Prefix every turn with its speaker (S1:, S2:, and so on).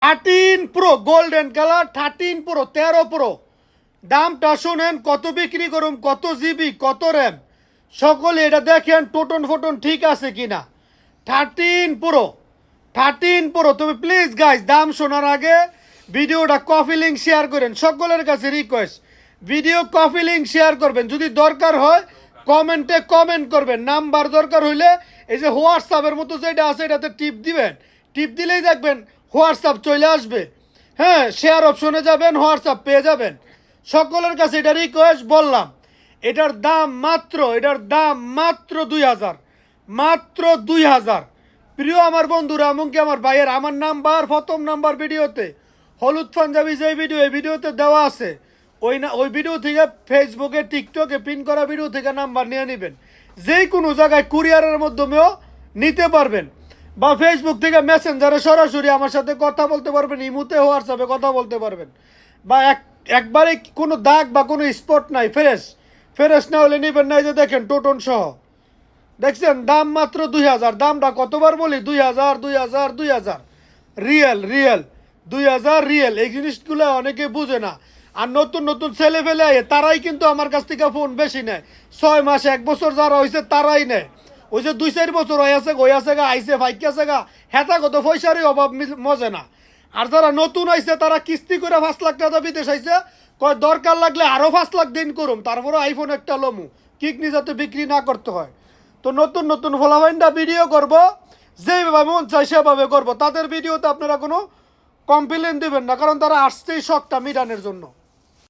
S1: 13 Pro golden colour 13 Pro 13 Pro দামটা শোনেন, কত বিক্রি করুম, কত জিবি, কত র্যাম, সকলে এটা দেখেন টোটন ফোটন ঠিক আছে কিনা। 13 Pro তুমি প্লিজ গাইজ দাম শোনার আগে ভিডিওটা কপি লিঙ্ক শেয়ার করেন, সকলের কাছে request video copy link share করবেন। যদি দরকার হয় কমেন্টে কমেন্ট করবেন, নাম্বার দরকার হইলে এই যে হোয়াটসঅ্যাপের মতো যেটা আছে এটাতে টিপ দিবেন, টিপ দিলেই দেখবেন হোয়াটসঅ্যাপ চলে আসবে। হ্যাঁ, শেয়ার অপশনে যাবেন, হোয়াটসঅ্যাপ পেয়ে যাবেন। সকলের কাছে এটা রিকোয়েস্ট বললাম। এটার দাম মাত্র 2000, মাত্র 2000। প্রিয় আমার বন্ধুরা, এমনকি আমার ভাইয়ের, আমার নাম্বার প্রথম নাম্বার ভিডিওতে হলুদ পাঞ্জাবি যে ভিডিও, এই ভিডিওতে দেওয়া আছে, ওই ভিডিও থেকে ফেসবুকে টিকটকে পিন করা ভিডিও থেকে নাম্বার নিয়ে নেবেন। যে কোনো জায়গায় কুরিয়ারের মাধ্যমেও নিতে পারবেন, বা ফেসবুক থেকে মেসেঞ্জারে সরাসরি আমার সাথে কথা বলতে পারবেন, ইমুতে হোয়াটসঅ্যাপে কথা বলতে পারবেন। বা একবারে কোনো দাগ বা কোনো স্পট নাই, ফ্রেশ না হলে নেবেন না। এই যে দেখেন টোটন সহ, দেখছেন দাম মাত্র 2000। দামটা কতবার বলি, 2000 2000 2000 রিয়েল 2000 রিয়েল। এই জিনিসগুলো অনেকে বুঝে না। আর নতুন নতুন ছেলে ফেলে তারাই কিন্তু আমার কাছ থেকে ফোন বেশি নেয়। 6 মাস 1 বছর যারা হয়েছে তারাই নেয়। ওই যে 2-4 বছর হয়ে আছে গা আইসে ফাইকে গা, হেতা কত পয়সারই অভাব মজে না। আর যারা নতুন আইছে তারা কিস্তি করে 5 লাখ টাকা বিদেশ আইছে, কয় দরকার লাগলে আরও 5 লাখ দিন করুম, তারপরে আইফোন একটা লমু, কিডনি যাতে বিক্রি না করতে হয়। তো নতুন নতুন ফলাফাইনটা ভিডিও করব, যেভাবে মন চাই সেভাবে করব। তাদের ভিডিওতে আপনারা কোনো কমপ্লেন দেবেন না, কারণ তারা আসছেই শখটা মিটানোর জন্য।